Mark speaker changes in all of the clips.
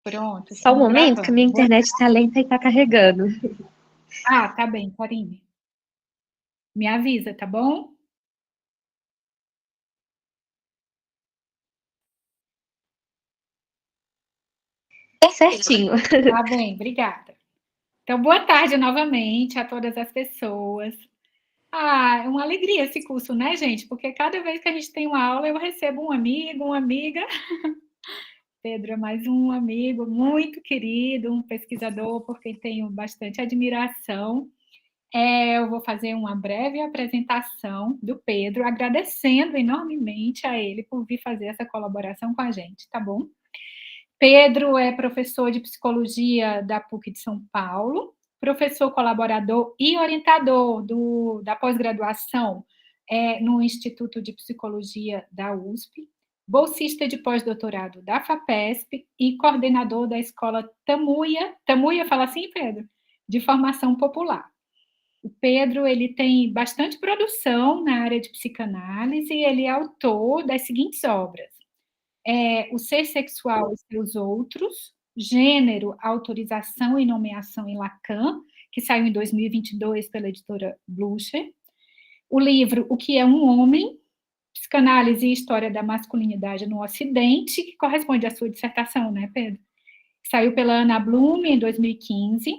Speaker 1: Pronto,
Speaker 2: Só um
Speaker 1: estamos
Speaker 2: momento que a
Speaker 1: gravando.
Speaker 2: minha internet está lenta e está carregando.
Speaker 1: Ah, tá bem, Karine. Me avisa, tá bom?
Speaker 2: Tá certinho.
Speaker 1: Tá bem, obrigada. Então, boa tarde novamente a todas as pessoas. Ah, é uma alegria esse curso, né, gente? Porque cada vez que a gente tem uma aula, eu recebo um amigo, uma amiga. Pedro é mais um amigo muito querido, um pesquisador por quem tenho bastante admiração. Eu vou fazer uma breve apresentação do Pedro, agradecendo enormemente a ele por vir fazer essa colaboração com a gente, tá bom? Pedro é professor de psicologia da PUC de São Paulo, professor colaborador e orientador da pós-graduação no Instituto de Psicologia da USP, bolsista de pós-doutorado da FAPESP e coordenador da escola Tamuia fala assim, Pedro? De formação popular. O Pedro ele tem bastante produção na área de psicanálise e ele é autor das seguintes obras: O Ser Sexual e Seus Outros, Gênero, Autorização e Nomeação em Lacan, que saiu em 2022 pela editora Blucher. O livro O que é um Homem, Psicanálise e História da Masculinidade no Ocidente, que corresponde à sua dissertação, né, Pedro? Saiu pela Ana Bloom em 2015.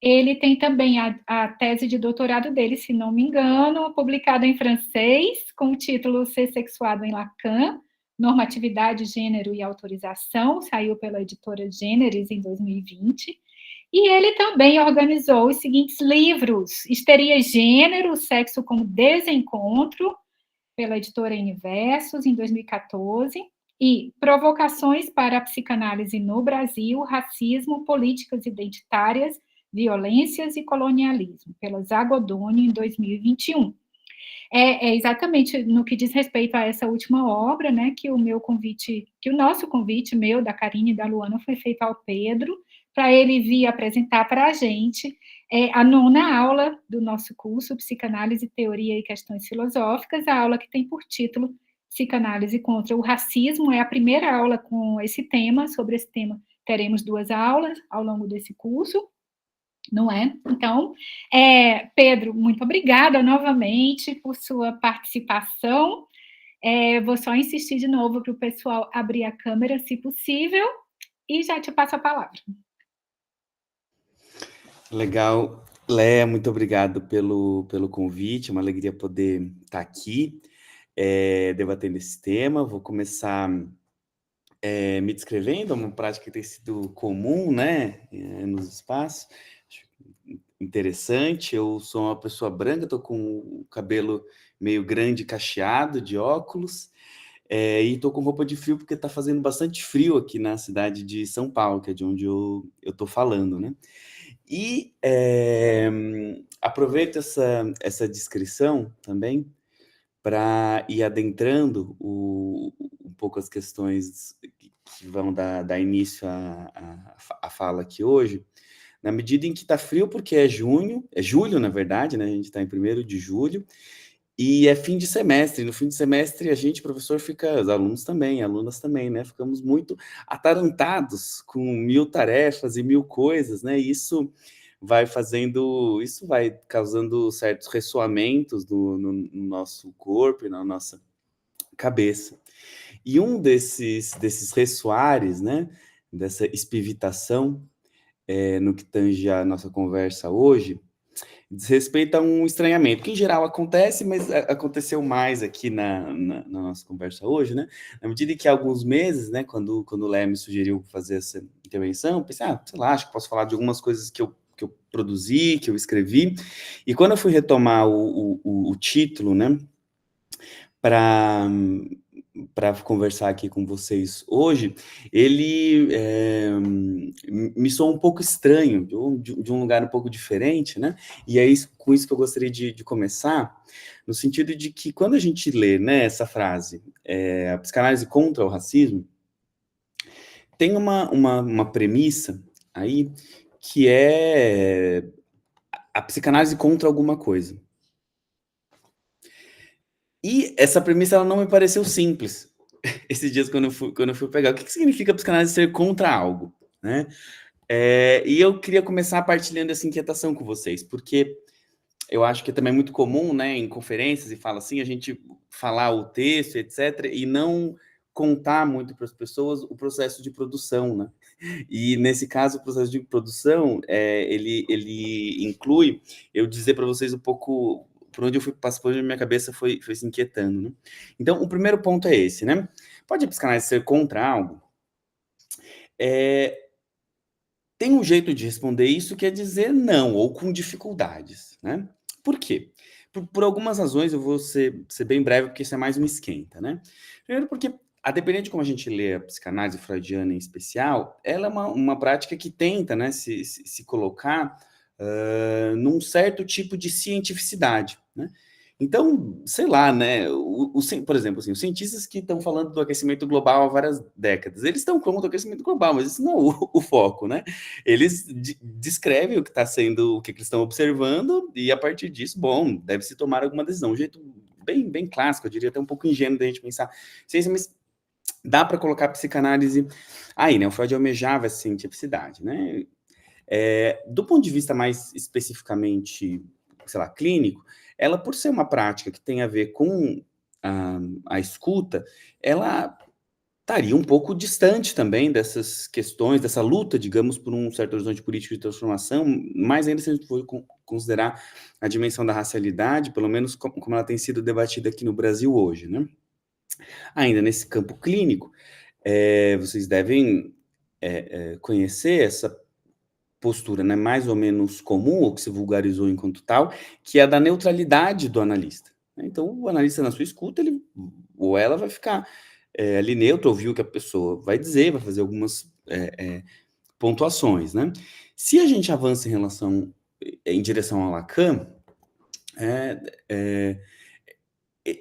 Speaker 1: Ele tem também a tese de doutorado dele, se não me engano, publicada em francês, com o título Ser Sexuado em Lacan, Normatividade, Gênero e Autorização, saiu pela editora Gêneres em 2020. E ele também organizou os seguintes livros: Histeria e Gênero, Sexo como Desencontro, pela editora Universos, em 2014, e Provocações para a Psicanálise no Brasil, Racismo, Políticas Identitárias, Violências e Colonialismo, pela Zagodoni, em 2021. Exatamente no que diz respeito a essa última obra, né, que o nosso convite, meu, da Karine e da Luana, foi feito ao Pedro, para ele vir apresentar para a gente a nona aula do nosso curso, Psicanálise, Teoria e Questões Filosóficas, a aula que tem por título Psicanálise contra o Racismo, é a primeira aula com esse tema, sobre esse tema teremos 2 aulas ao longo desse curso, não é? Então, Pedro, muito obrigada novamente por sua participação. Vou só insistir de novo para o pessoal abrir a câmera, se possível, e já te passo a palavra.
Speaker 3: Legal. Léa, muito obrigado pelo convite, é uma alegria poder estar aqui debatendo esse tema. Vou começar me descrevendo, uma prática que tem sido comum, né, nos espaços. Acho interessante. Eu sou uma pessoa branca, estou com o cabelo meio grande, cacheado, de óculos, e estou com roupa de frio porque está fazendo bastante frio aqui na cidade de São Paulo, que é de onde eu estou falando, né? E aproveito essa descrição também para ir adentrando um pouco as questões que vão dar início à fala aqui hoje, na medida em que está frio, porque é julho, na verdade, né? A gente está em 1º de julho, e é fim de semestre. No fim de semestre, a gente, professor, fica, os alunos também, alunas também, né? Ficamos muito atarantados com 1000 tarefas e 1000 coisas, né? E isso vai causando certos ressoamentos no nosso corpo e na nossa cabeça. E um desses ressoares, né? Dessa espivitação, no que tange a nossa conversa hoje, diz respeito a um estranhamento, que em geral acontece, mas aconteceu mais aqui na nossa conversa hoje, né? Na medida em que há alguns meses, né, quando o Léo me sugeriu fazer essa intervenção, eu pensei, sei lá, acho que posso falar de algumas coisas que eu produzi, que eu escrevi, e quando eu fui retomar o título, né, para conversar aqui com vocês hoje, ele me soou um pouco estranho, de um lugar um pouco diferente, né? E é com isso que eu gostaria de começar, no sentido de que quando a gente lê, né, essa frase, a psicanálise contra o racismo, tem uma premissa aí que é a psicanálise contra alguma coisa. E essa premissa ela não me pareceu simples. Esses dias, quando eu fui pegar, o que significa psicanálise ser contra algo? né? E eu queria começar partilhando essa inquietação com vocês, porque eu acho que também é muito comum, né, em conferências e fala assim, a gente falar o texto, etc., e não contar muito para as pessoas o processo de produção, né? E nesse caso, o processo de produção, ele inclui eu dizer para vocês um pouco por onde eu fui passando, por onde minha cabeça foi se inquietando, né? Então, o primeiro ponto é esse, né? Pode a psicanálise ser contra algo? Tem um jeito de responder isso que é dizer não, ou com dificuldades, né? Por quê? Por algumas razões, eu vou ser bem breve, porque isso é mais um esquenta, né? Primeiro porque, a depender de como a gente lê a psicanálise freudiana em especial, ela é uma prática que tenta, né, se colocar num certo tipo de cientificidade, né? Então, sei lá, né? Por exemplo, assim, os cientistas que estão falando do aquecimento global há várias décadas, eles estão contra o aquecimento global, mas isso não é o foco, né? Eles descrevem o que está sendo, o que eles estão observando, e a partir disso, bom, deve-se tomar alguma decisão. Um jeito bem clássico, eu diria até um pouco ingênuo da gente pensar ciência, mas dá para colocar a psicanálise aí, né? O Freud almejava essa cientificidade, né? Do ponto de vista mais especificamente, sei lá, clínico, ela, por ser uma prática que tem a ver com a escuta, ela estaria um pouco distante também dessas questões, dessa luta, digamos, por um certo horizonte político de transformação, mais ainda se a gente for considerar a dimensão da racialidade, pelo menos como ela tem sido debatida aqui no Brasil hoje, né? Ainda nesse campo clínico, vocês devem conhecer essa postura, né, mais ou menos comum, ou que se vulgarizou enquanto tal, que é a da neutralidade do analista. Então, o analista, na sua escuta, ele ou ela vai ficar ali neutro, ouvir o que a pessoa vai dizer, vai fazer algumas pontuações, né? Se a gente avança em direção a Lacan,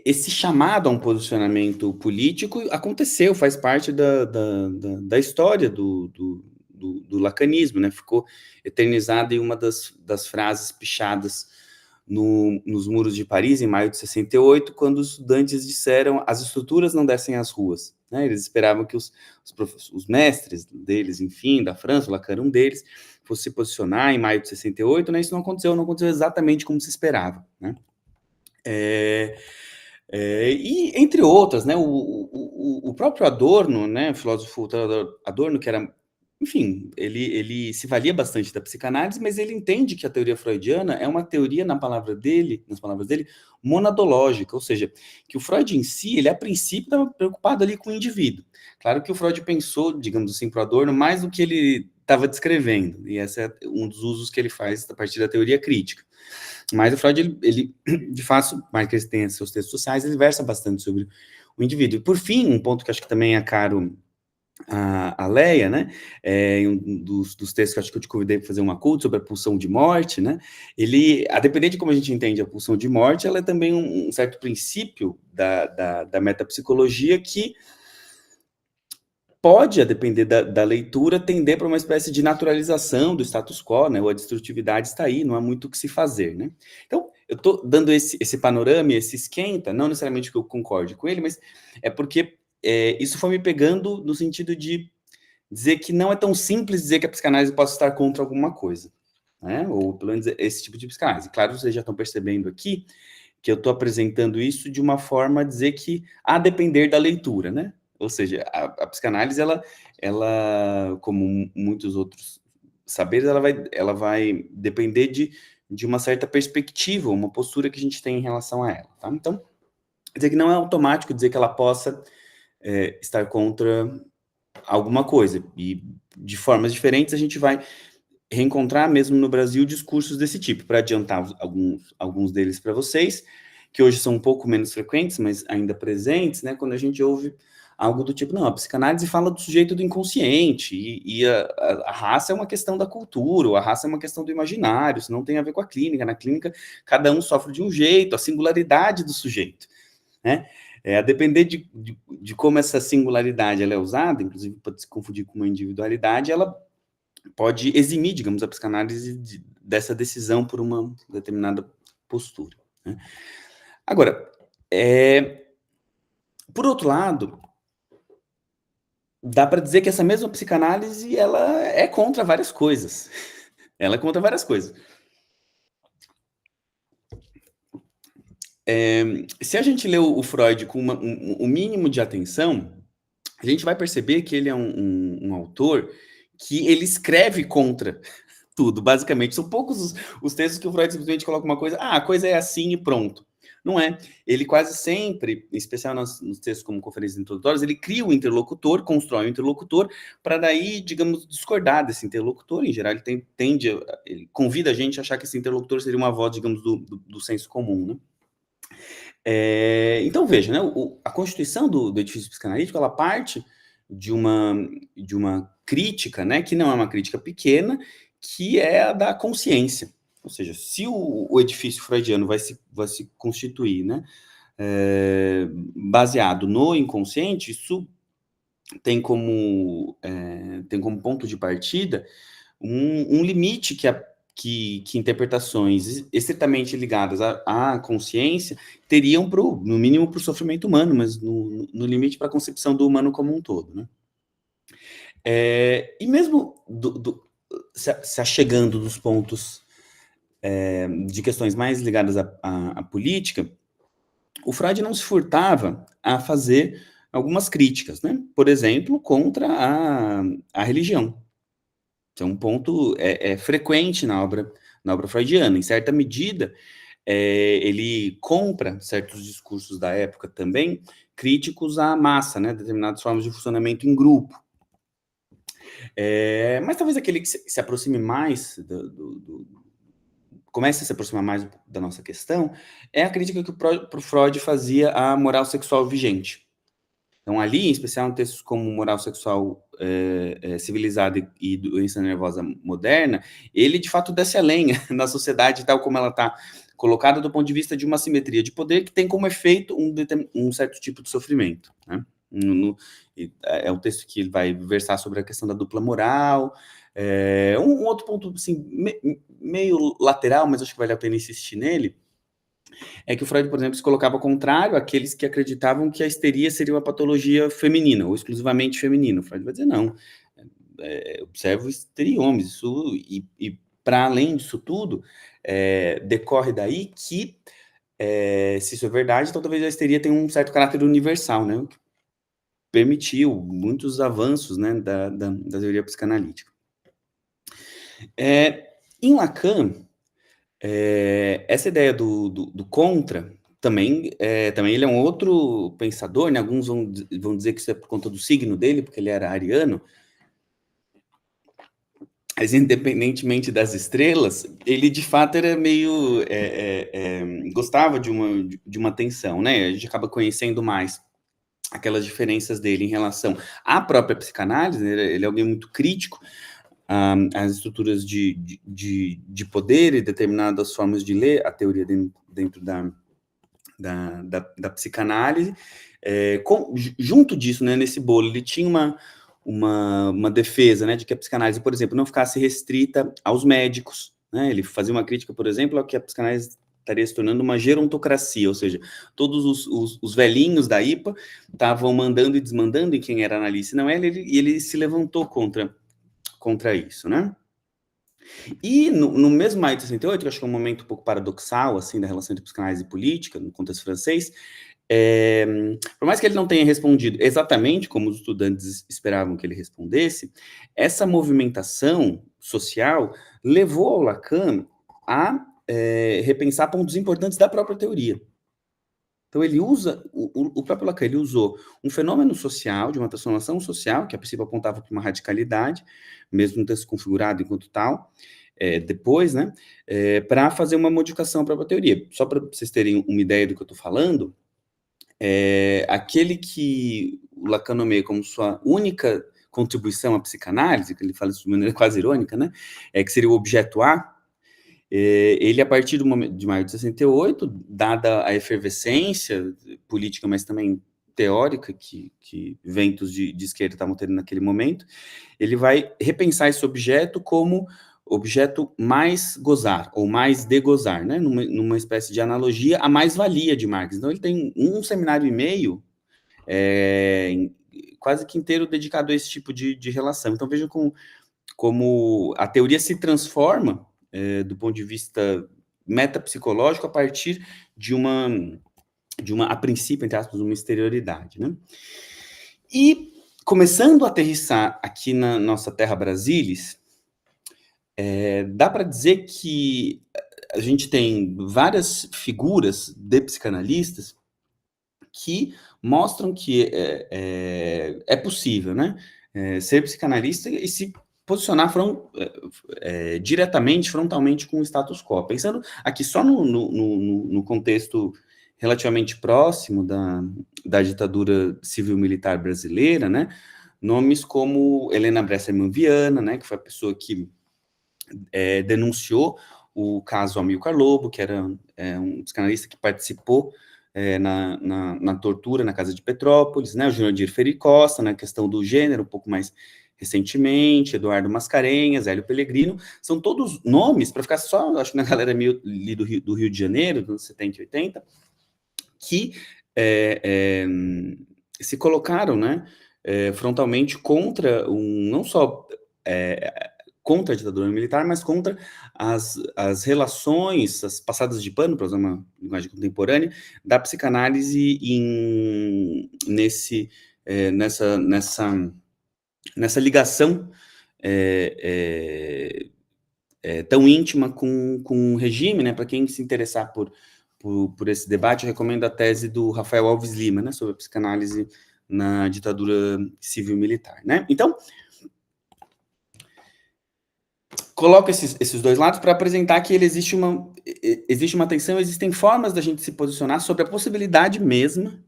Speaker 3: esse chamado a um posicionamento político aconteceu, faz parte da história do lacanismo, né? Ficou eternizado em uma das frases pichadas nos muros de Paris, em maio de 68, quando os estudantes disseram as estruturas não descem às ruas, né? Eles esperavam que os mestres deles, enfim, da França, o Lacan era um deles, fosse se posicionar em maio de 68, né? Isso não aconteceu exatamente como se esperava, né? E entre outras, né, o próprio Adorno, né, o filósofo Adorno, que era, enfim, ele se valia bastante da psicanálise, mas ele entende que a teoria freudiana é uma teoria, nas palavras dele, monadológica, ou seja, que o Freud em si, ele a princípio estava preocupado ali com o indivíduo. Claro que o Freud pensou, digamos assim, para o Adorno, mais do que ele estava descrevendo, e esse é um dos usos que ele faz a partir da teoria crítica. Mas o Freud, ele de fato, mais que ele tenha seus textos sociais, ele versa bastante sobre o indivíduo. E, por fim, um ponto que acho que também é caro a Leia, né, em um dos textos que acho que eu te convidei para fazer uma culto sobre a pulsão de morte, né, a depender de como a gente entende a pulsão de morte, ela é também um certo princípio da metapsicologia que pode, a depender da leitura, tender para uma espécie de naturalização do status quo, né? Ou a destrutividade está aí, não há muito o que se fazer, né? Então, eu estou dando esse panorama, esse esquenta, não necessariamente que eu concorde com ele, mas é porque isso foi me pegando no sentido de dizer que não é tão simples dizer que a psicanálise possa estar contra alguma coisa, né? Ou pelo menos esse tipo de psicanálise. Claro, vocês já estão percebendo aqui que eu estou apresentando isso de uma forma a dizer que, a depender da leitura, né? Ou seja, a psicanálise, ela, como muitos outros saberes, ela vai depender de uma certa perspectiva, uma postura que a gente tem em relação a ela, tá? Então, quer dizer que não é automático dizer que ela possa estar contra alguma coisa, e de formas diferentes a gente vai reencontrar mesmo no Brasil discursos desse tipo, para adiantar alguns deles para vocês, que hoje são um pouco menos frequentes, mas ainda presentes, né, quando a gente ouve algo do tipo, não, a psicanálise fala do sujeito do inconsciente, e a raça é uma questão da cultura, ou a raça é uma questão do imaginário, isso não tem a ver com a clínica, na clínica cada um sofre de um jeito, a singularidade do sujeito, né, a depender de como essa singularidade ela é usada, inclusive pode se confundir com uma individualidade, ela pode eximir, digamos, a psicanálise dessa decisão por uma determinada postura, né? Agora, por outro lado, dá para dizer que essa mesma psicanálise, ela é contra várias coisas. Ela é contra várias coisas. Se a gente lê o Freud com um mínimo de atenção, a gente vai perceber que ele é um autor que ele escreve contra tudo, basicamente. São poucos os textos que o Freud simplesmente coloca uma coisa, a coisa é assim e pronto. Não é. Ele quase sempre, em especial nos textos como conferências introdutórias, ele cria um interlocutor, constrói um interlocutor, para daí, digamos, discordar desse interlocutor. Em geral, ele convida a gente a achar que esse interlocutor seria uma voz, digamos, do senso comum, né? Então, veja, né, a constituição do edifício psicanalítico, ela parte de uma crítica, né, que não é uma crítica pequena, que é a da consciência. Ou seja, se o edifício freudiano vai se constituir, né, baseado no inconsciente, isso tem como ponto de partida um limite que interpretações estritamente ligadas à consciência teriam, no mínimo, para o sofrimento humano, mas no limite para a concepção do humano como um todo, né? E mesmo se achegando dos pontos de questões mais ligadas à política, o Freud não se furtava a fazer algumas críticas, né? Por exemplo, contra a religião. Então, um ponto frequente na obra freudiana. Em certa medida, ele compra certos discursos da época também, críticos à massa, né? Determinadas formas de funcionamento em grupo. Mas talvez aquele que se aproxime mais comece a se aproximar mais da nossa questão, é a crítica que o Freud fazia à moral sexual vigente. Então, ali, em especial em textos como Moral Sexual Civilizada e Doença Nervosa Moderna, ele, de fato, desce a lenha na sociedade tal como ela está colocada do ponto de vista de uma simetria de poder que tem como efeito um certo tipo de sofrimento, né? É um texto que ele vai versar sobre a questão da dupla moral. Um outro ponto, assim, meio lateral, mas acho que vale a pena insistir nele, é que o Freud, por exemplo, se colocava ao contrário àqueles que acreditavam que a histeria seria uma patologia feminina, ou exclusivamente feminina. O Freud vai dizer, não, observo histeria em homens, isso, e para além disso tudo, decorre daí que, se isso é verdade, então talvez a histeria tenha um certo caráter universal, né, que permitiu muitos avanços, né, da teoria psicanalítica. Em Lacan, essa ideia do contra, também ele é um outro pensador, né? Alguns vão dizer que isso é por conta do signo dele, porque ele era ariano, mas independentemente das estrelas, ele de fato era meio... gostava de uma tensão, né? A gente acaba conhecendo mais aquelas diferenças dele em relação à própria psicanálise, né? Ele é alguém muito crítico às estruturas de poder e determinadas formas de ler a teoria dentro da psicanálise. Junto disso, né, nesse bolo, ele tinha uma defesa, né, de que a psicanálise, por exemplo, não ficasse restrita aos médicos, né? Ele fazia uma crítica, por exemplo, a que a psicanálise estaria se tornando uma gerontocracia, ou seja, todos os velhinhos da IPA estavam mandando e desmandando em quem era analista, não ele, e ele se levantou contra isso, né? E no mesmo maio de 68, que eu acho que é um momento um pouco paradoxal, assim, da relação entre psicanálise e política, no contexto francês, por mais que ele não tenha respondido exatamente como os estudantes esperavam que ele respondesse, essa movimentação social levou ao Lacan a repensar pontos importantes da própria teoria. Então, ele usa, o próprio Lacan, ele usou um fenômeno social, de uma transformação social, que a princípio apontava para uma radicalidade, mesmo não ter se configurado enquanto tal, depois, né, para fazer uma modificação à própria teoria. Só para vocês terem uma ideia do que eu estou falando, aquele que o Lacan nomeia como sua única contribuição à psicanálise, que ele fala isso de maneira quase irônica, né, que seria o objeto A, ele, a partir de maio de 68, dada a efervescência política, mas também teórica que ventos de esquerda estavam tendo naquele momento, ele vai repensar esse objeto como objeto mais gozar, ou mais de gozar, né? Numa espécie de analogia à mais-valia de Marx. Então, ele tem um seminário e meio quase que inteiro dedicado a esse tipo de relação. Então, vejam como a teoria se transforma do ponto de vista metapsicológico a partir de uma, a princípio, entre aspas, uma exterioridade, né? E, começando a aterrissar aqui na nossa terra Brasilis, dá para dizer que a gente tem várias figuras de psicanalistas que mostram que é possível, né? Ser psicanalista e se posicionar diretamente, frontalmente com o status quo. Pensando aqui só no contexto relativamente próximo da ditadura civil-militar brasileira, né? Nomes como Helena Bresserman Viana, né? Que foi a pessoa que denunciou o caso Amilcar Lobo, que era um psicanalista que participou na tortura na casa de Petrópolis, né? O Jurandir Ferri Costa, na questão do gênero, um pouco mais recentemente, Eduardo Mascarenhas, Hélio Pellegrino, são todos nomes, para ficar só, acho que na galera meio ali do Rio de Janeiro, dos anos 70 e 80, que se colocaram, né, frontalmente contra não só contra a ditadura militar, mas contra as relações, as passadas de pano, para usar uma linguagem contemporânea, da psicanálise nessa ligação tão íntima com o regime, né? Para quem se interessar por esse debate, eu recomendo a tese do Rafael Alves Lima, né, sobre a psicanálise na ditadura civil-militar, né? Então, coloco esses dois lados para apresentar que existe uma tensão, existem formas da gente se posicionar sobre a possibilidade mesma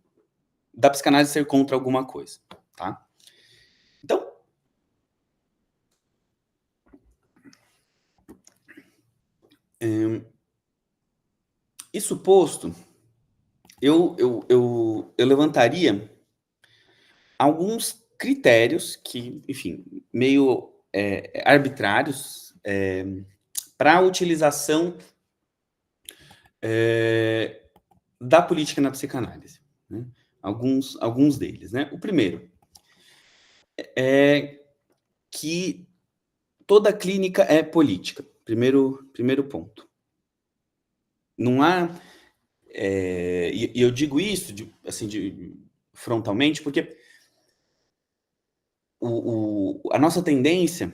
Speaker 3: da psicanálise ser contra alguma coisa, tá? Então, isso posto, eu levantaria alguns critérios que, enfim, meio arbitrários para a utilização da política na psicanálise, né? Alguns deles, né? O primeiro é que toda clínica é política. Primeiro ponto. Não há... e eu digo isso frontalmente, porque a nossa tendência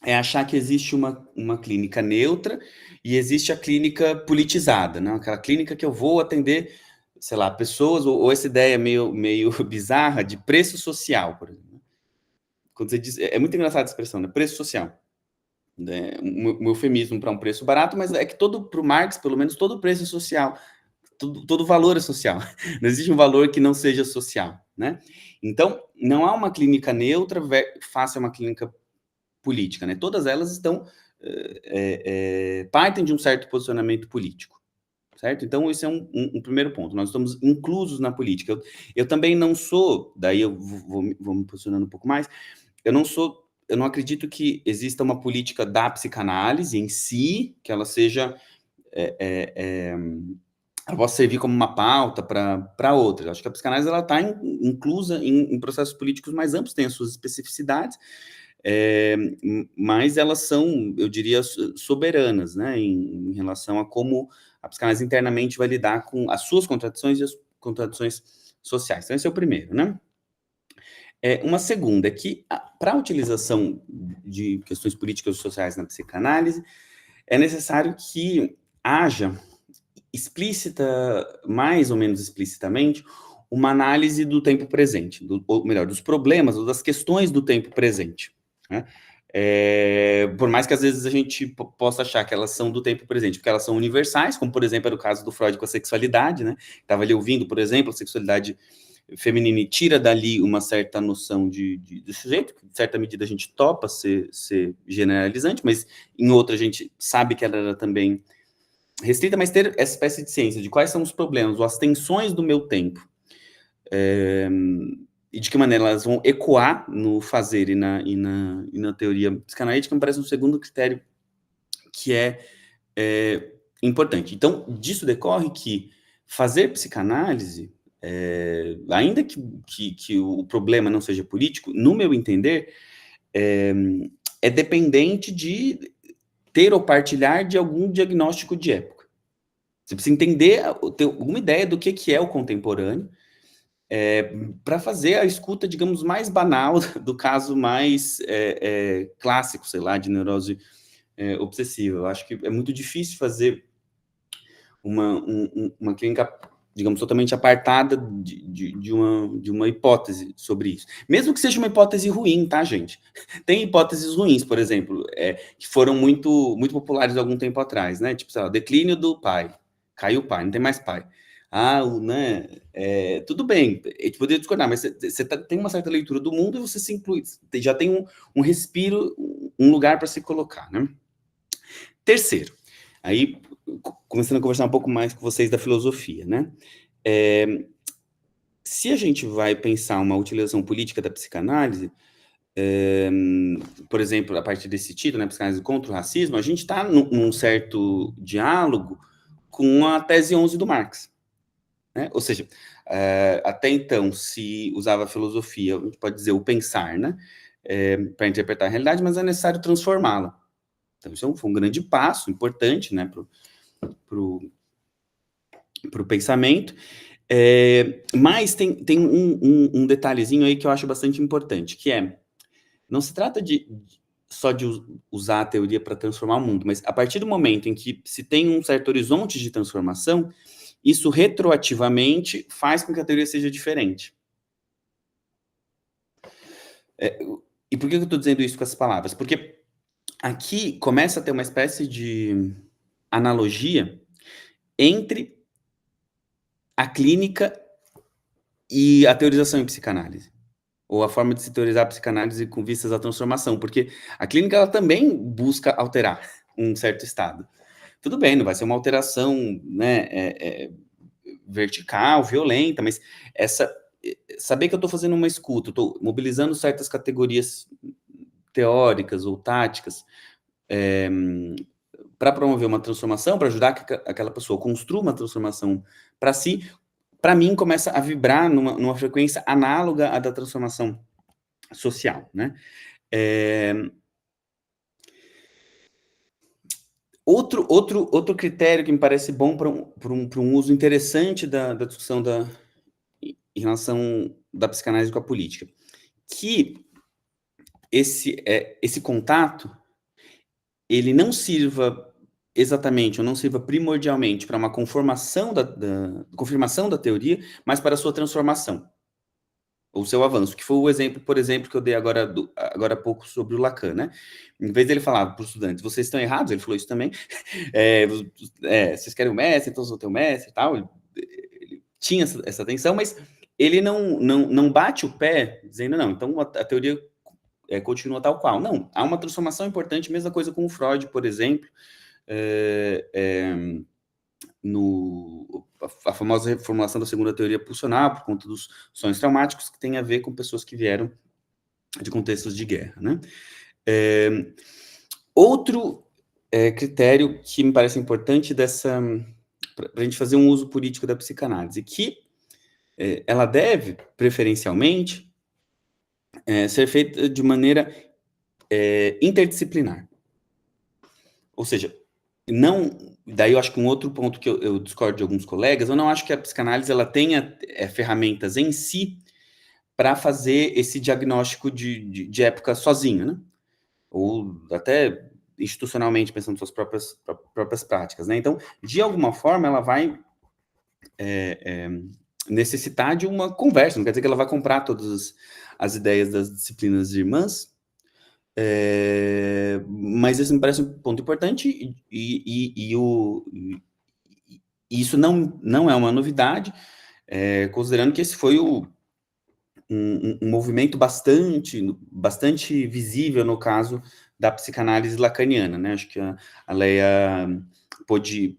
Speaker 3: é achar que existe uma clínica neutra e existe a clínica politizada, né? Aquela clínica que eu vou atender, sei lá, pessoas, ou essa ideia meio bizarra de preço social, por exemplo. Quando você diz, é muito engraçada a expressão, né? Preço social. Um eufemismo para um preço barato, mas é que para o Marx, pelo menos, todo preço é social. Todo valor é social. Não existe um valor que não seja social, né? Então, não há uma clínica neutra face a uma clínica política, né? Todas elas estão partem de um certo posicionamento político, certo? Então, esse é um primeiro ponto. Nós estamos inclusos na política. Eu também não sou, daí eu vou me posicionando um pouco mais, eu não acredito que exista uma política da psicanálise em si, que ela seja... ela possa servir como uma pauta para outras. Acho que a psicanálise está inclusa em processos políticos mais amplos, tem as suas especificidades, mas elas são, eu diria, soberanas, né, em relação a como a psicanálise internamente vai lidar com as suas contradições e as contradições sociais. Então, esse é o primeiro, né? Uma segunda é que, para a utilização de questões políticas e sociais na psicanálise, é necessário que haja mais ou menos explicitamente, uma análise do tempo presente, ou melhor, dos problemas ou das questões do tempo presente, né? Por mais que às vezes a gente possa achar que elas são do tempo presente, porque elas são universais, como por exemplo era o caso do Freud com a sexualidade, né? Estava ali ouvindo, por exemplo, a sexualidade feminina e tira dali uma certa noção de sujeito, que, em certa medida a gente topa ser generalizante, mas em outra a gente sabe que ela era também restrita, mas ter essa espécie de ciência de quais são os problemas ou as tensões do meu tempo, e de que maneira elas vão ecoar no fazer e na teoria psicanalítica, me parece um segundo critério que é importante. Então, disso decorre que fazer psicanálise ainda que o problema não seja político, no meu entender, é dependente de ter ou partilhar de algum diagnóstico de época. Você precisa entender, ter alguma ideia do que é o contemporâneo, para fazer a escuta, digamos, mais banal do caso mais clássico, sei lá, de neurose obsessiva. Eu acho que é muito difícil fazer uma clínica, digamos, totalmente apartada de uma hipótese sobre isso. Mesmo que seja uma hipótese ruim, tá, gente? Tem hipóteses ruins, por exemplo, que foram muito, muito populares há algum tempo atrás, né? Tipo, sei lá, declínio do pai. Caiu o pai, não tem mais pai. Né? Tudo bem, a gente poderia discordar, mas você tem uma certa leitura do mundo e você se inclui, já tem um respiro, um lugar para se colocar, né? Terceiro, aí começando a conversar um pouco mais com vocês da filosofia, né? Se a gente vai pensar uma utilização política da psicanálise, por exemplo, a partir desse título, né, psicanálise contra o racismo, a gente está num certo diálogo com a tese 11 do Marx, né? Ou seja, até então se usava a filosofia, a gente pode dizer o pensar, né, para interpretar a realidade, mas é necessário transformá-la. Então isso foi um grande passo importante, né, para o pensamento. Mas tem um detalhezinho aí que eu acho bastante importante, que não se trata só de usar a teoria para transformar o mundo, mas a partir do momento em que se tem um certo horizonte de transformação, isso retroativamente faz com que a teoria seja diferente. E por que eu estou dizendo isso com essas palavras? Porque aqui começa a ter uma espécie de analogia entre a clínica e a teorização em psicanálise, ou a forma de se teorizar a psicanálise com vistas à transformação, porque a clínica ela também busca alterar um certo estado. Tudo bem, não vai ser uma alteração, né, vertical, violenta, mas saber que eu estou fazendo uma escuta, estou mobilizando certas categorias teóricas ou táticas para promover uma transformação, para ajudar que aquela pessoa construa uma transformação para si, para mim, começa a vibrar numa frequência análoga à da transformação social, né? Outro critério que me parece bom para um uso interessante da discussão em relação da psicanálise com a política, que esse contato, ele não sirva exatamente, ou não sirva primordialmente para uma confirmação da teoria, mas para a sua transformação, ou seu avanço, que foi o exemplo, por exemplo, que eu dei agora há pouco sobre o Lacan, né? Em vez dele falar para os estudantes, vocês estão errados, ele falou isso também, vocês querem o mestre, então eu vou ter o mestre e tal, ele tinha essa tensão, mas ele não bate o pé dizendo, não, então a teoria continua tal qual. Não, há uma transformação importante, mesma coisa com o Freud, por exemplo, a famosa reformulação da segunda teoria pulsional, por conta dos sonhos traumáticos, que tem a ver com pessoas que vieram de contextos de guerra, né? Outro critério que me parece importante para a gente fazer um uso político da psicanálise, que ela deve, preferencialmente, ser feita de maneira interdisciplinar. Ou seja, daí eu acho que um outro ponto que eu discordo de alguns colegas, eu não acho que a psicanálise ela tenha ferramentas em si para fazer esse diagnóstico de época sozinho, né? Ou até institucionalmente, pensando suas próprias práticas, né? Então, de alguma forma, ela vai necessitar de uma conversa, não quer dizer que ela vai comprar todas as ideias das disciplinas irmãs, mas esse me parece um ponto importante e isso não é uma novidade, considerando que esse foi um movimento bastante visível no caso da psicanálise lacaniana, né? Acho que a Leia pôde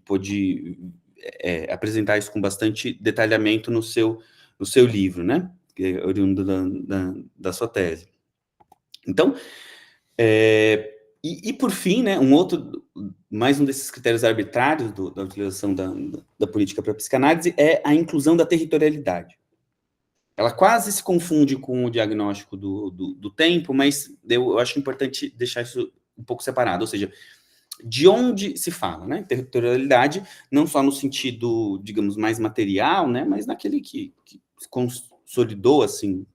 Speaker 3: apresentar isso com bastante detalhamento no seu livro, né? Oriundo da sua tese. Então, E por fim, né, mais um desses critérios arbitrários da utilização da política para a psicanálise é a inclusão da territorialidade. Ela quase se confunde com o diagnóstico do tempo, mas eu acho importante deixar isso um pouco separado, ou seja, de onde se fala, né? Territorialidade, não só no sentido, digamos, mais material, né, mas naquele que se consolidou, assim,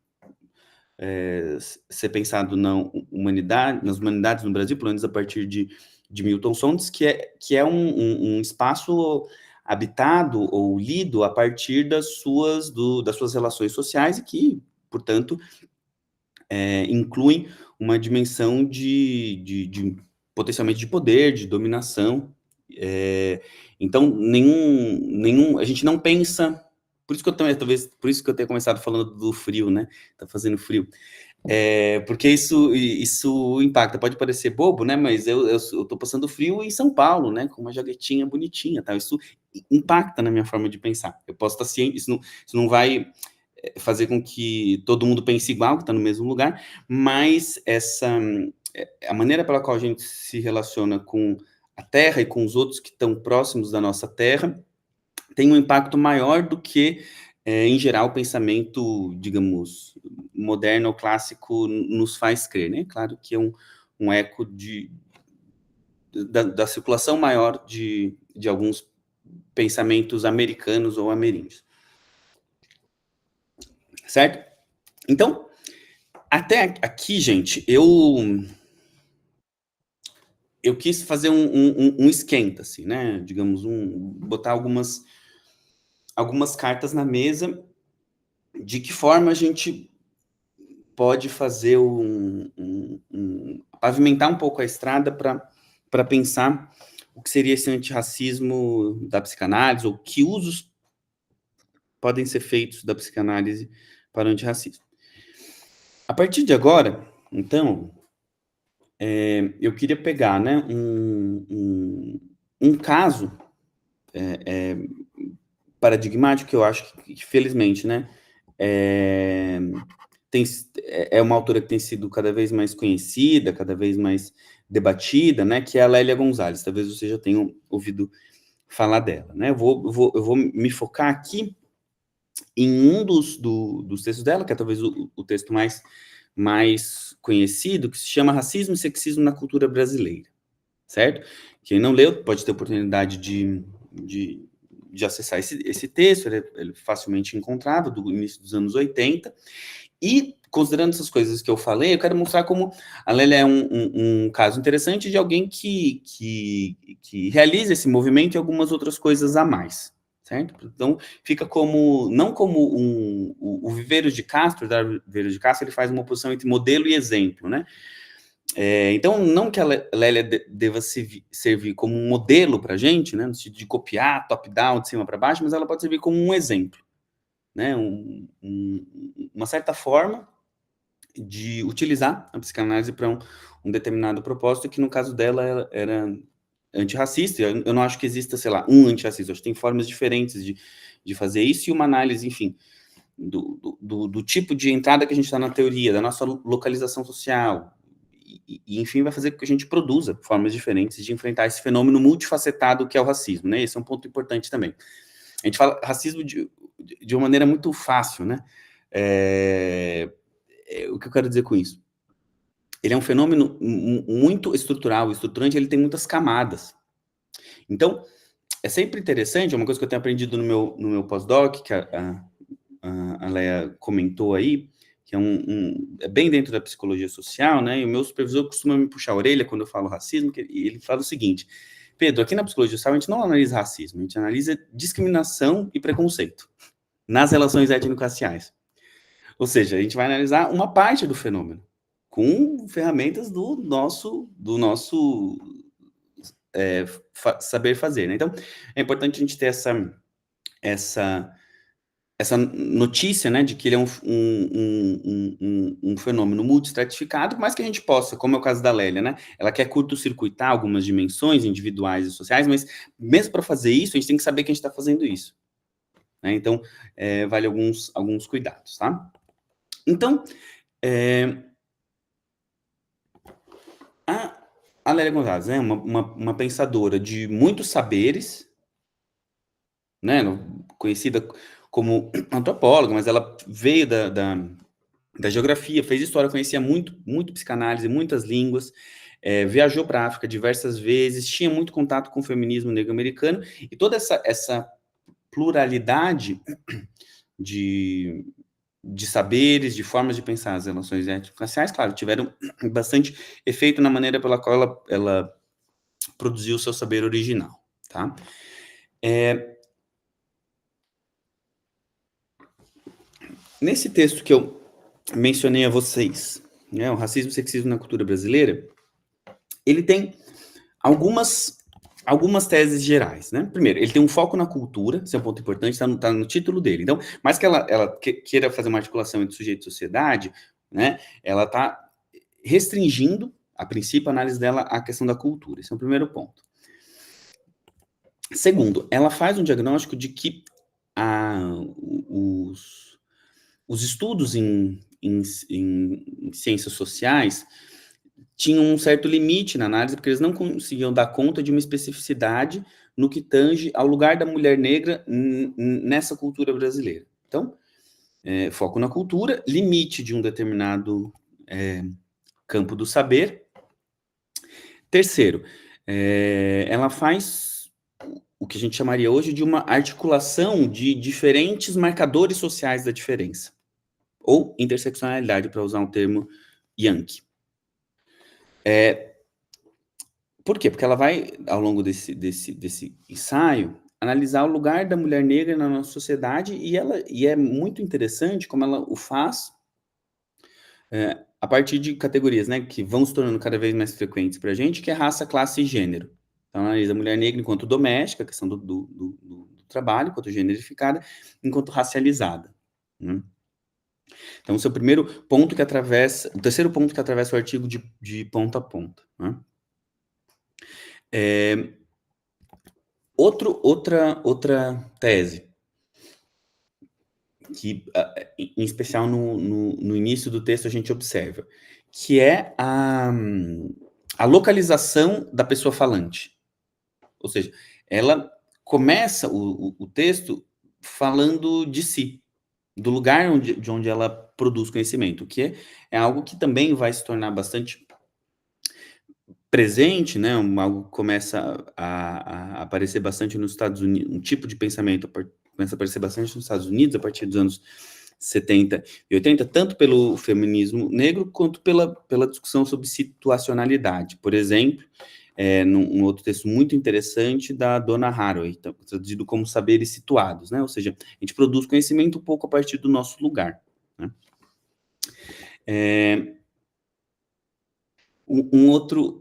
Speaker 3: ser pensado nas humanidades no Brasil, pelo menos a partir de Milton Santos, que é um espaço habitado ou lido a partir das suas relações sociais e que, portanto, incluem uma dimensão potencialmente de poder, de dominação. Então, a gente não pensa. Por isso que eu também, talvez, por isso que eu tenha começado falando do frio, né? Tá fazendo frio. Porque isso impacta. Pode parecer bobo, né? Mas eu tô passando frio em São Paulo, né? Com uma jaquetinha bonitinha, tá? Isso impacta na minha forma de pensar. Eu posso estar ciente, isso não vai fazer com que todo mundo pense igual, que está no mesmo lugar, mas a maneira pela qual a gente se relaciona com a Terra e com os outros que estão próximos da nossa Terra tem um impacto maior do que, em geral, o pensamento, digamos, moderno ou clássico nos faz crer, né? Claro que é um eco da circulação maior de alguns pensamentos americanos ou ameríndios. Certo? Então, até aqui, gente, eu quis fazer um esquenta, assim, né? Digamos, botar algumas cartas na mesa de que forma a gente pode fazer pavimentar um pouco a estrada para pensar o que seria esse antirracismo da psicanálise, ou que usos podem ser feitos da psicanálise para o antirracismo. A partir de agora, então, eu queria pegar, né, um caso paradigmático que eu acho que felizmente, né, é uma autora que tem sido cada vez mais conhecida, cada vez mais debatida, né, que é a Lélia Gonzalez. Talvez você já tenha ouvido falar dela, né? Eu vou me focar aqui em um dos textos dela, que é talvez o texto mais conhecido, que se chama Racismo e Sexismo na Cultura Brasileira, certo? Quem não leu pode ter oportunidade de acessar esse texto, ele é facilmente encontrável, do início dos anos 80, e, considerando essas coisas que eu falei, eu quero mostrar como a Lélia é um caso interessante de alguém que realiza esse movimento e algumas outras coisas a mais, certo? Então, fica não como o Viveiros de Castro, da Viveiros de Castro, ele faz uma oposição entre modelo e exemplo, né? Então, não que a Lélia deva servir como um modelo para a gente, né, no sentido de copiar, top-down, de cima para baixo, mas ela pode servir como um exemplo, né, uma certa forma de utilizar a psicanálise para um determinado propósito, que no caso dela era antirracista. Eu não acho que exista, sei lá, um antirracista, acho que tem formas diferentes de fazer isso, e uma análise, enfim, do tipo de entrada que a gente está na teoria, da nossa localização social, e, enfim, vai fazer com que a gente produza formas diferentes de enfrentar esse fenômeno multifacetado que é o racismo, né? Esse é um ponto importante também. A gente fala racismo de uma maneira muito fácil, né? O que eu quero dizer com isso? Ele é um fenômeno muito estrutural, estruturante, ele tem muitas camadas. Então, é sempre interessante, é uma coisa que eu tenho aprendido no meu pós-doc, que a Leia comentou aí, que é bem dentro da psicologia social, né? E o meu supervisor costuma me puxar a orelha quando eu falo racismo, e ele fala o seguinte: Pedro, aqui na psicologia social a gente não analisa racismo, a gente analisa discriminação e preconceito nas relações étnico-raciais. Ou seja, a gente vai analisar uma parte do fenômeno com ferramentas do nosso saber fazer, né? Então, é importante a gente ter essa notícia, né, de que ele é um fenômeno multi-estratificado, mas que a gente possa, como é o caso da Lélia, né, ela quer curto-circuitar algumas dimensões individuais e sociais, mas mesmo para fazer isso, a gente tem que saber que a gente está fazendo isso, né? Então, vale alguns cuidados, tá? Então, a Lélia Gonzalez, né, uma pensadora de muitos saberes, né, conhecida como antropóloga, mas ela veio da geografia, fez história, conhecia muito psicanálise, muitas línguas, viajou para a África diversas vezes, tinha muito contato com o feminismo negro-americano, e toda essa pluralidade de saberes, de formas de pensar as relações étnico-raciais, claro, tiveram bastante efeito na maneira pela qual ela produziu o seu saber original, tá? Nesse texto que eu mencionei a vocês, né, o racismo e o sexismo na cultura brasileira, ele tem algumas teses gerais, né? Primeiro, ele tem um foco na cultura, isso é um ponto importante, está no título dele. Então, mais que ela queira fazer uma articulação entre sujeito e sociedade, né, ela está restringindo, a princípio, a análise dela à questão da cultura. Esse é o primeiro ponto. Segundo, ela faz um diagnóstico de que os estudos em ciências sociais tinham um certo limite na análise, porque eles não conseguiam dar conta de uma especificidade no que tange ao lugar da mulher negra nessa cultura brasileira. Então, foco na cultura, limite de um determinado campo do saber. Terceiro, ela faz o que a gente chamaria hoje de uma articulação de diferentes marcadores sociais da diferença, ou interseccionalidade, para usar um termo yankee. Por quê? Porque ela vai, ao longo desse ensaio, analisar o lugar da mulher negra na nossa sociedade, e é muito interessante como ela o faz a partir de categorias, né, que vão se tornando cada vez mais frequentes para a gente, que é raça, classe e gênero. Então, ela analisa a mulher negra enquanto doméstica, a questão do trabalho, enquanto generificada, enquanto racializada, né? Então, esse é o primeiro ponto que atravessa, o terceiro ponto que atravessa o artigo de ponta a ponta, né? Outra tese, que em especial no início do texto a gente observa, que é a localização da pessoa falante. Ou seja, ela começa o texto falando de si, do lugar de onde ela produz conhecimento, que é algo que também vai se tornar bastante presente, né? Algo que começa a aparecer bastante nos Estados Unidos, um tipo de pensamento começa a aparecer bastante nos Estados Unidos a partir dos anos 70 e 80, tanto pelo feminismo negro quanto pela discussão sobre situacionalidade. Por exemplo, num outro texto muito interessante da Donna Haraway, traduzido como saberes situados, né? Ou seja, a gente produz conhecimento um pouco a partir do nosso lugar, né? Um outro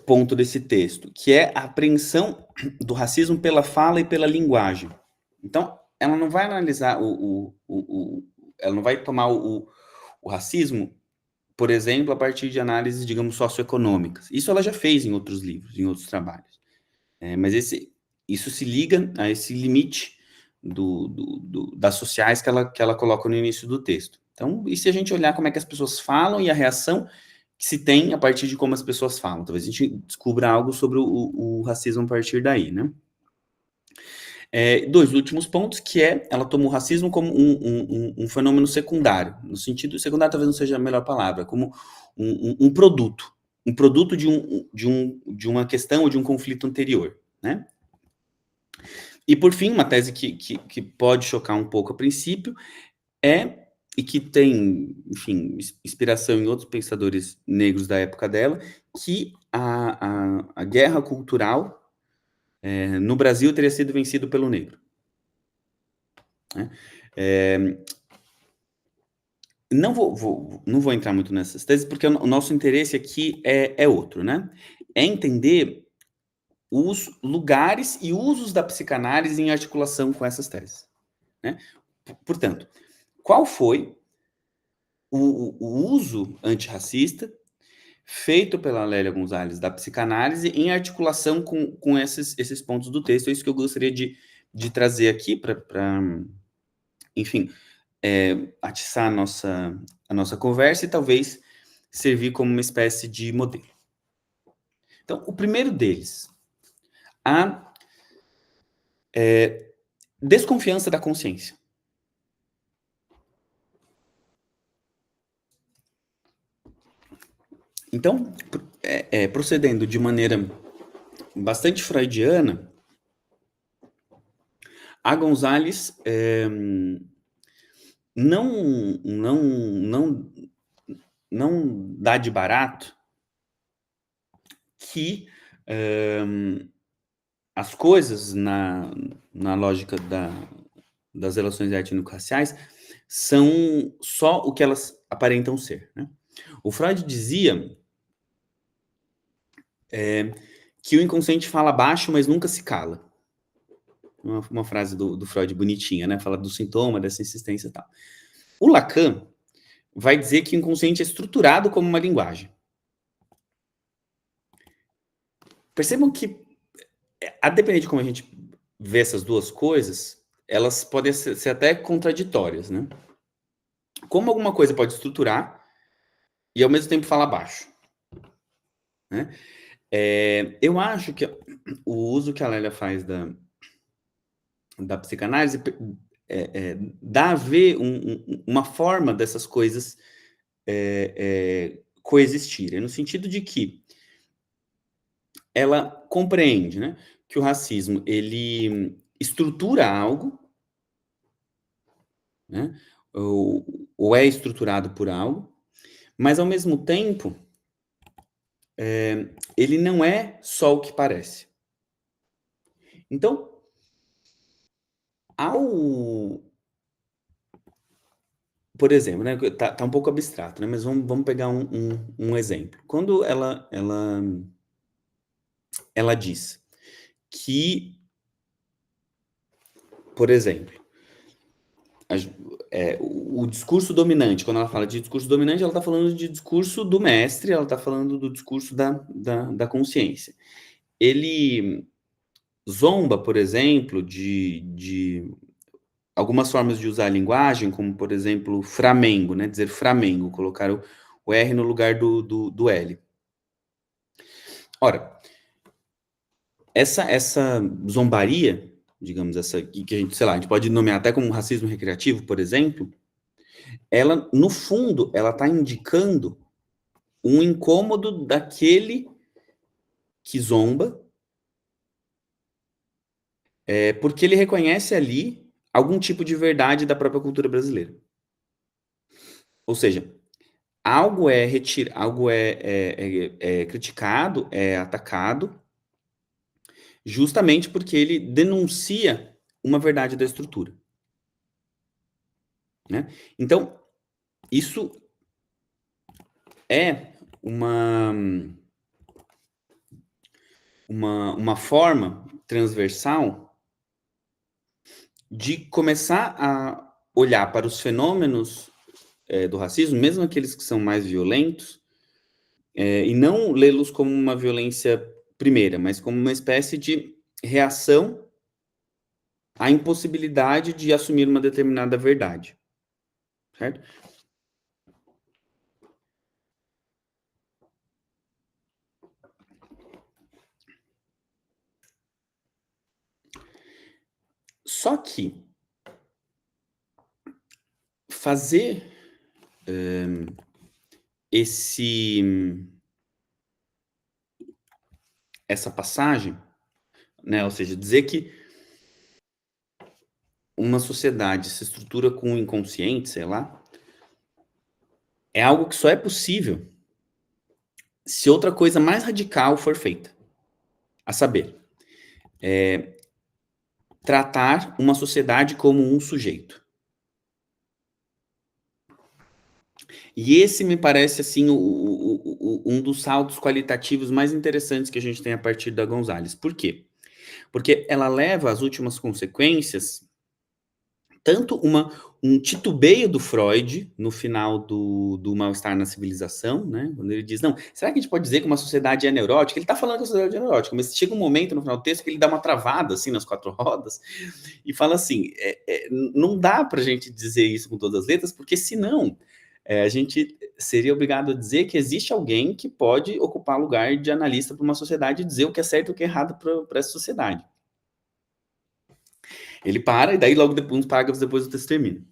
Speaker 3: ponto desse texto, que é a apreensão do racismo pela fala e pela linguagem. Então, ela não vai analisar ela não vai tomar o racismo, por exemplo, a partir de análises, digamos, socioeconômicas. Isso ela já fez em outros livros, em outros trabalhos. Mas isso se liga a esse limite das sociais que ela coloca no início do texto. Então, e se a gente olhar como é que as pessoas falam e a reação que se tem a partir de como as pessoas falam? Talvez a gente descubra algo sobre o racismo a partir daí, né? Dois últimos pontos, que ela toma o racismo como um fenômeno secundário, no sentido, secundário talvez não seja a melhor palavra, como um produto de uma questão ou de um conflito anterior, né? E por fim, uma tese que pode chocar um pouco a princípio, e que tem, enfim, inspiração em outros pensadores negros da época dela, que a guerra cultural no Brasil teria sido vencido pelo negro, né? Não vou entrar muito nessas teses, porque o nosso interesse aqui é outro, né? É entender os lugares e usos da psicanálise em articulação com essas teses, né? Portanto, qual foi o uso antirracista feito pela Lélia Gonzalez da psicanálise em articulação com esses pontos do texto? É isso que eu gostaria de trazer aqui para enfim, atiçar a nossa conversa e talvez servir como uma espécie de modelo. Então, o primeiro deles, a desconfiança da consciência. Então, procedendo de maneira bastante freudiana, a Gonzalez não dá de barato que as coisas na lógica das relações étnico-raciais são só o que elas aparentam ser, né? O Freud dizia que o inconsciente fala baixo, mas nunca se cala. Uma frase do Freud bonitinha, né? Fala do sintoma, dessa insistência e tal. O Lacan vai dizer que o inconsciente é estruturado como uma linguagem. Percebam que, a depender de como a gente vê essas duas coisas, elas podem ser até contraditórias, né? Como alguma coisa pode estruturar e ao mesmo tempo falar baixo, né? Eu acho que o uso que a Lélia faz da psicanálise dá a ver uma forma dessas coisas coexistirem, no sentido de que ela compreende, né, que o racismo ele estrutura algo, né, ou é estruturado por algo, mas ao mesmo tempo ele não é só o que parece. Então, por exemplo, né, tá um pouco abstrato, né, mas vamos pegar um exemplo. Quando ela diz que, por exemplo, o discurso dominante, quando ela fala de discurso dominante, ela está falando de discurso do mestre, ela está falando do discurso da consciência. Ele zomba, por exemplo, de algumas formas de usar a linguagem, como, por exemplo, Flamengo, né? Dizer Flamengo, colocar o R no lugar do L. Ora, essa zombaria, digamos, essa que a gente, sei lá, a gente pode nomear até como racismo recreativo, por exemplo, ela, no fundo, ela está indicando um incômodo daquele que zomba, porque ele reconhece ali algum tipo de verdade da própria cultura brasileira. Ou seja, algo algo é criticado, é atacado, justamente porque ele denuncia uma verdade da estrutura, né? Então, isso é uma forma transversal de começar a olhar para os fenômenos do racismo, mesmo aqueles que são mais violentos, e não lê-los como uma violência primeira, mas como uma espécie de reação à impossibilidade de assumir uma determinada verdade, certo? Só que fazer essa passagem, né, ou seja, dizer que uma sociedade se estrutura com o inconsciente, sei lá, é algo que só é possível se outra coisa mais radical for feita, a saber, tratar uma sociedade como um sujeito. E esse me parece, assim, um dos saltos qualitativos mais interessantes que a gente tem a partir da Gonzalez. Por quê? Porque ela leva às últimas consequências tanto um titubeio do Freud no final do Mal-Estar na Civilização, né? Quando ele diz, não, será que a gente pode dizer que uma sociedade é neurótica? Ele está falando que a sociedade é neurótica, mas chega um momento no final do texto que ele dá uma travada, assim, nas quatro rodas, e fala assim, não dá para a gente dizer isso com todas as letras, porque senão a gente seria obrigado a dizer que existe alguém que pode ocupar lugar de analista para uma sociedade e dizer o que é certo e o que é errado para essa sociedade. Ele para, e daí logo depois, uns parágrafos depois o texto termina.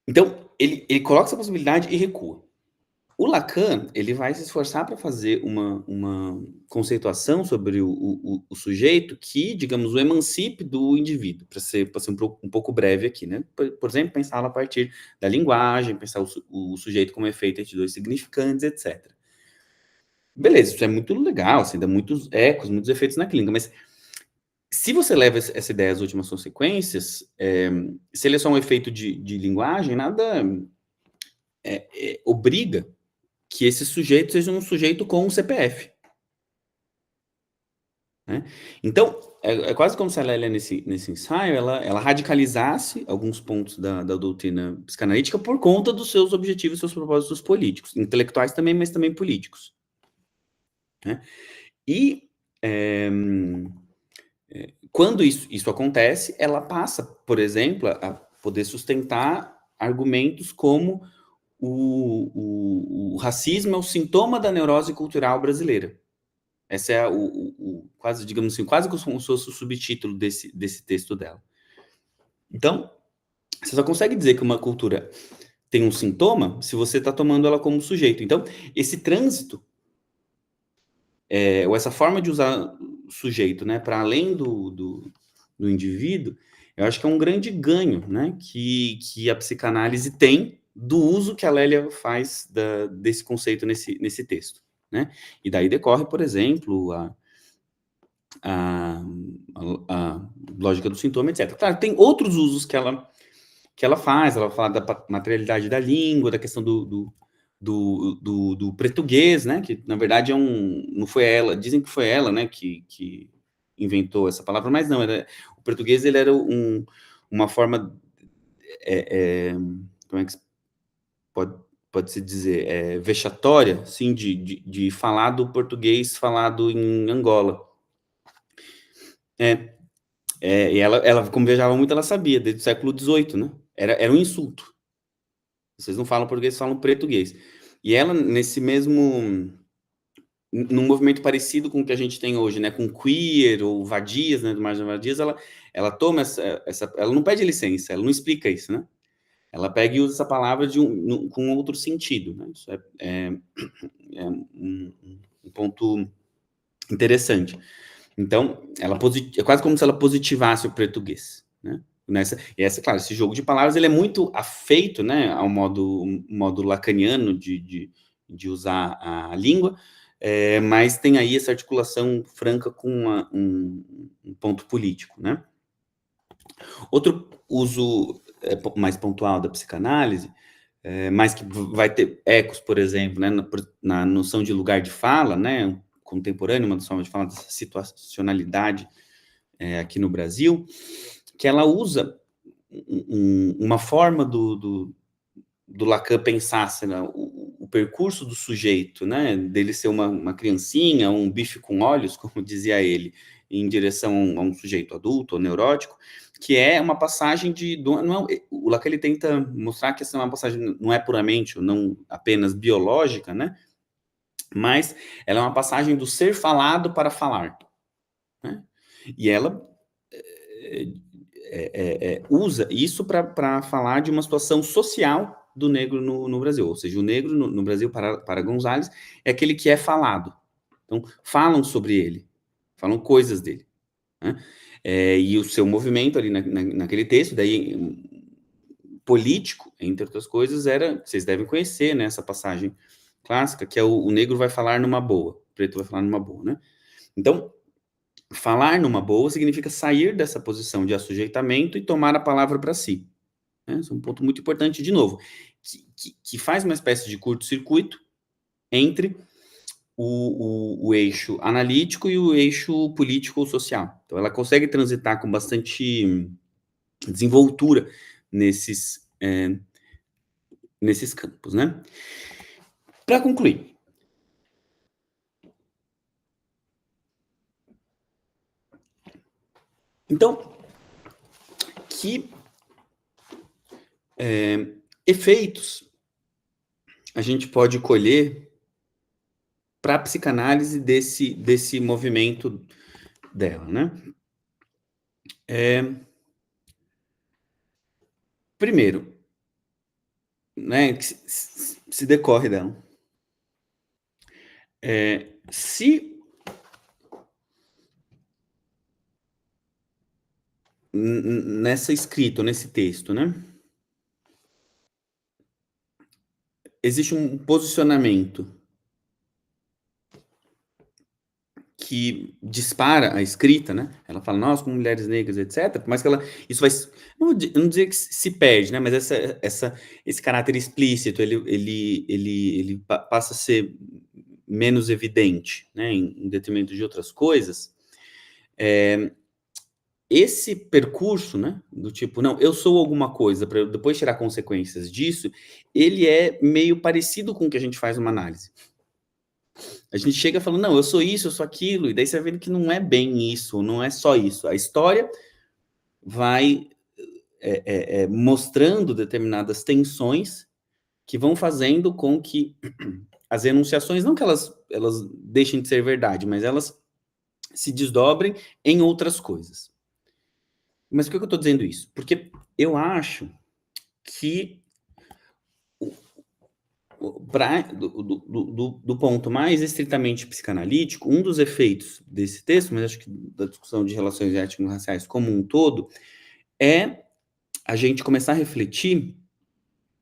Speaker 3: Então, ele coloca essa possibilidade e recua. O Lacan, ele vai se esforçar para fazer uma conceituação sobre o sujeito que, digamos, o emancipe do indivíduo, para ser um pouco breve aqui, né? Por exemplo, pensá-lo a partir da linguagem, pensar o sujeito como efeito entre dois significantes, etc. Beleza, isso é muito legal, assim, dá muitos ecos, muitos efeitos na clínica, mas se você leva essa ideia às últimas consequências, se ele é só um efeito de linguagem, nada obriga que esse sujeito seja um sujeito com um CPF. Né? Então, é quase como se a Lélia, nesse ensaio, ela radicalizasse alguns pontos da doutrina psicanalítica por conta dos seus objetivos, seus propósitos políticos, intelectuais também, mas também políticos. Né? E quando isso acontece, ela passa, por exemplo, a poder sustentar argumentos como o racismo é o sintoma da neurose cultural brasileira. Essa é quase, digamos assim, quase como se fosse o subtítulo desse texto dela. Então, você só consegue dizer que uma cultura tem um sintoma se você está tomando ela como sujeito. Então, esse trânsito, ou essa forma de usar o sujeito, né, para além do indivíduo, eu acho que é um grande ganho, né, que a psicanálise tem do uso que a Lélia faz desse conceito nesse texto. Né? E daí decorre, por exemplo, a lógica do sintoma, etc. Claro, tem outros usos que ela faz, ela fala da materialidade da língua, da questão do português, né, que na verdade não foi ela, dizem que foi ela, né, que inventou essa palavra, mas não, o português ele era uma forma, como é que pode-se dizer, vexatória, assim, de falar do português falado em Angola. E ela, como viajava muito, ela sabia, desde o século XVIII, né? Era um insulto. Vocês não falam português, falam português. E ela, num movimento parecido com o que a gente tem hoje, né? Com queer ou vadias, né? Do Margem Vadias, ela toma ela não pede licença, ela não explica isso, né? Ela pega e usa essa palavra com outro sentido, né? Isso é um ponto interessante. Então, é quase como se ela positivasse o português, né? Claro, esse jogo de palavras ele é muito afeito, né, ao modo lacaniano de usar a língua, mas tem aí essa articulação franca com um ponto político, né? Outro uso mais pontual da psicanálise, mas que vai ter ecos, por exemplo, né, na noção de lugar de fala, né, contemporâneo, uma das formas de falar dessa situacionalidade aqui no Brasil, que ela usa uma forma do Lacan pensar assim, né, o percurso do sujeito, né, dele ser uma criancinha, um bife com olhos, como dizia ele, em direção a um sujeito adulto ou neurótico, que é uma passagem o Lacan ele tenta mostrar que essa é uma passagem não é puramente ou não apenas biológica, né, mas ela é uma passagem do ser falado para falar, né? E ela usa isso para falar de uma situação social do negro no Brasil, ou seja, o negro no Brasil, para Gonzalez, é aquele que é falado. Então, falam sobre ele, falam coisas dele. Né? E o seu movimento ali naquele texto, daí político, entre outras coisas, vocês devem conhecer, né, essa passagem clássica, que é o negro vai falar numa boa, o preto vai falar numa boa, né? Então, falar numa boa significa sair dessa posição de assujeitamento e tomar a palavra para si. Né? Esse é um ponto muito importante, de novo, que faz uma espécie de curto-circuito entre o eixo analítico e o eixo político ou social. Então, ela consegue transitar com bastante desenvoltura nesses campos, né? Para concluir, então, que efeitos a gente pode colher para a psicanálise desse movimento dela, né? Primeiro, né, que se decorre dela. Se nessa escrita, nesse texto, né, existe um posicionamento que dispara a escrita, né? Ela fala, nós como mulheres negras, etc. Mas que ela, isso vai, eu não dizer que se perde, né? Mas esse caráter explícito, ele passa a ser menos evidente, né? Em detrimento de outras coisas. Esse percurso, né? Do tipo, não, eu sou alguma coisa para eu depois tirar consequências disso, ele é meio parecido com o que a gente faz numa análise. A gente chega falando, não, eu sou isso, eu sou aquilo, e daí você vai vendo que não é bem isso, não é só isso. A história vai mostrando determinadas tensões que vão fazendo com que as enunciações, não que elas deixem de ser verdade, mas elas se desdobrem em outras coisas. Mas por que eu estou dizendo isso? Porque eu acho que do ponto mais estritamente psicanalítico, um dos efeitos desse texto, mas acho que da discussão de relações étnico-raciais como um todo, é a gente começar a refletir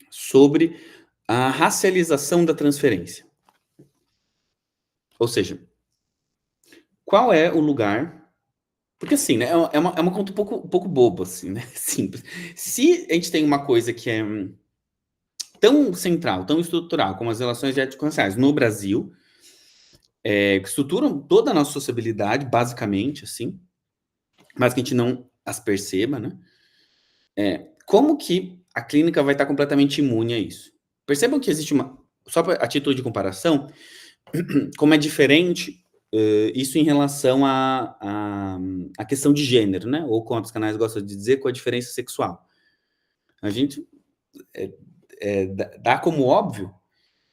Speaker 3: sobre a racialização da transferência. Ou seja, qual é o lugar... Porque assim, né, é uma conta um pouco boba, assim, né? Simples. Se a gente tem uma coisa que é tão central, tão estrutural como as relações étnico-raciais no Brasil, que estruturam toda a nossa sociabilidade, basicamente, assim, mas que a gente não as perceba, né? Como que a clínica vai estar completamente imune a isso? Percebam que existe só a título de comparação, como é diferente isso em relação à questão de gênero, né? Ou como a psicanálise gosta de dizer, com a diferença sexual. A gente dá como óbvio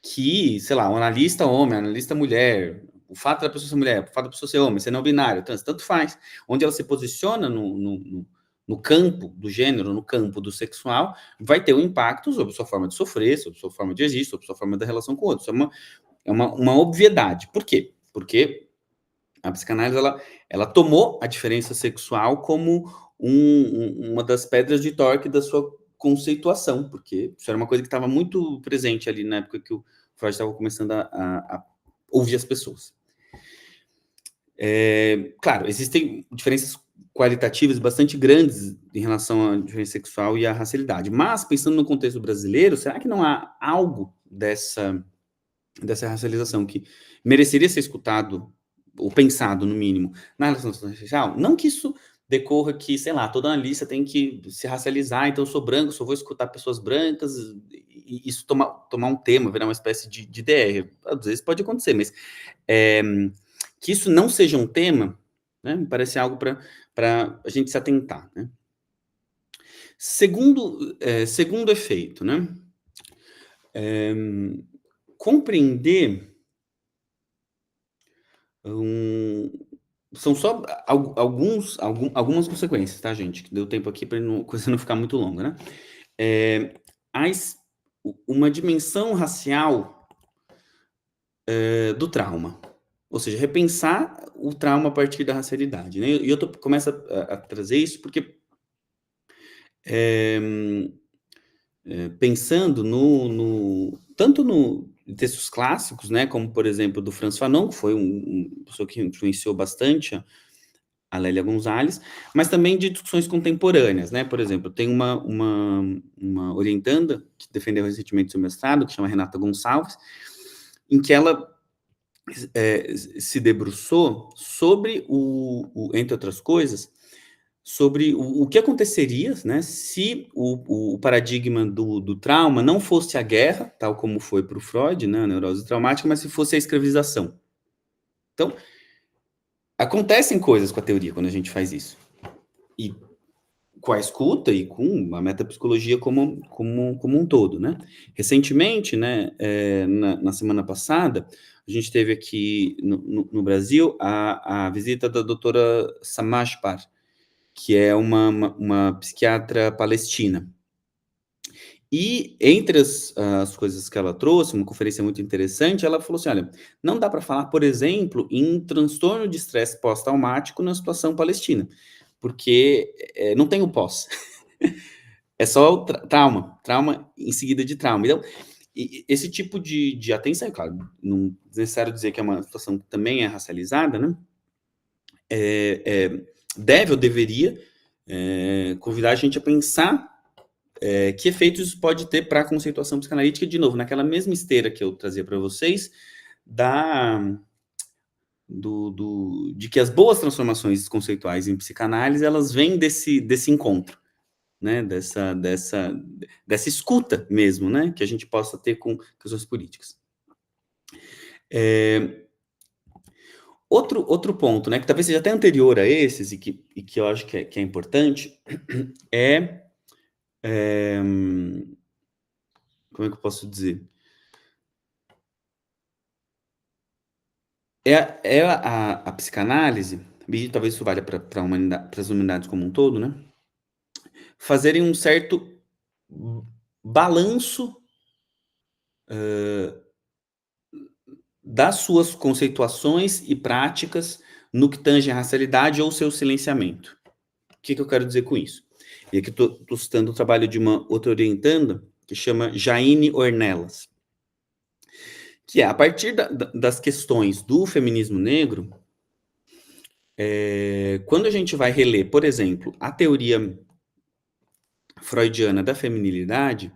Speaker 3: que, sei lá, um analista homem, um analista mulher, o fato da pessoa ser mulher, o fato da pessoa ser homem, ser não binário, tanto faz. Onde ela se posiciona no campo do gênero, no campo do sexual, vai ter um impacto sobre sua forma de sofrer, sobre sua forma de agir, sobre sua forma da relação com o outro. Isso é uma obviedade. Por quê? Porque a psicanálise, ela tomou a diferença sexual como uma das pedras de toque da sua conceituação, porque isso era uma coisa que estava muito presente ali na época que o Freud estava começando a ouvir as pessoas. Claro, existem diferenças qualitativas bastante grandes em relação à diferença sexual e à racialidade, mas, pensando no contexto brasileiro, será que não há algo dessa racialização que mereceria ser escutado ou pensado, no mínimo, na relação racial? Não que isso decorra que, sei lá, toda analista tem que se racializar, então eu sou branco, só vou escutar pessoas brancas, e isso tomar um tema, virar uma espécie de DR. Às vezes pode acontecer, mas que isso não seja um tema, né, me parece algo para a gente se atentar, né? Segundo efeito, né? Compreender são só algumas consequências, tá, gente? Que deu tempo aqui para a coisa não ficar muito longa, né? Uma dimensão racial do trauma. Ou seja, repensar o trauma a partir da racialidade, né? E eu começo a trazer isso porque pensando tanto no textos clássicos, né, como, por exemplo, do Frantz Fanon, que foi uma pessoa que influenciou bastante a Lélia Gonzalez, mas também de discussões contemporâneas, né? Por exemplo, tem uma orientanda que defendeu recentemente seu mestrado, que chama Renata Gonçalves, em que ela se debruçou sobre entre outras coisas, sobre o que aconteceria, né, se o paradigma do trauma não fosse a guerra, tal como foi para o Freud, né, a neurose traumática, mas se fosse a escravização. Então, acontecem coisas com a teoria quando a gente faz isso. E com a escuta e com a metapsicologia como um todo, né? Recentemente, né, na semana passada, a gente teve aqui no Brasil a visita da doutora Samashpar, que é uma psiquiatra palestina. E entre as coisas que ela trouxe, uma conferência muito interessante, ela falou assim, olha, não dá para falar, por exemplo, em transtorno de estresse pós-traumático na situação palestina, porque não tem o pós. É só o trauma em seguida de trauma. Então, esse tipo de atenção, claro, não é necessário dizer que é uma situação que também é racializada, né? Deve ou deveria convidar a gente a pensar que efeitos isso pode ter para a conceituação psicanalítica, de novo, naquela mesma esteira que eu trazia para vocês, de que as boas transformações conceituais em psicanálise, elas vêm desse encontro, né, dessa escuta mesmo, né, que a gente possa ter com questões políticas. Outro ponto, né, que talvez seja até anterior a esses, e que eu acho que é importante, como é que eu posso dizer? A psicanálise, e talvez isso valha para as humanidades como um todo, né? Fazerem um certo balanço das suas conceituações e práticas no que tange a racialidade ou seu silenciamento. O que eu quero dizer com isso? E aqui estou citando o trabalho de uma outra orientanda, que chama Jaine Ornelas, que é, a partir das questões do feminismo negro, quando a gente vai reler, por exemplo, a teoria freudiana da feminilidade,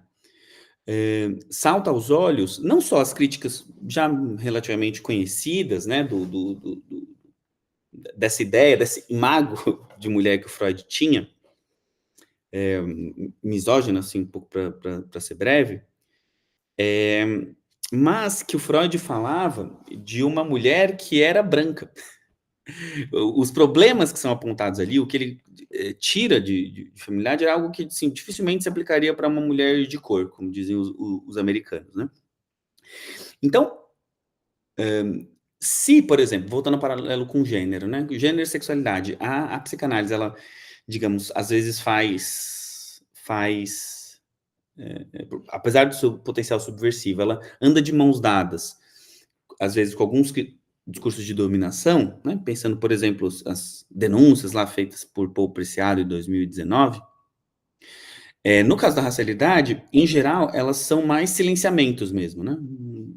Speaker 3: salta aos olhos não só as críticas já relativamente conhecidas, né, dessa ideia, desse imago de mulher que o Freud tinha, misógina, assim, um pouco para ser breve, mas que o Freud falava de uma mulher que era branca. Os problemas que são apontados ali, o que ele tira de feminilidade é algo que, assim, dificilmente se aplicaria para uma mulher de cor, como dizem os americanos, né? Então, se, por exemplo, voltando ao paralelo com gênero, né? Gênero e sexualidade, a psicanálise, ela, digamos, às vezes apesar do seu potencial subversivo, ela anda de mãos dadas, às vezes com alguns discursos de dominação, né? Pensando, por exemplo, as denúncias lá feitas por Paul Preciado em 2019, no caso da racialidade, em geral, elas são mais silenciamentos mesmo, né?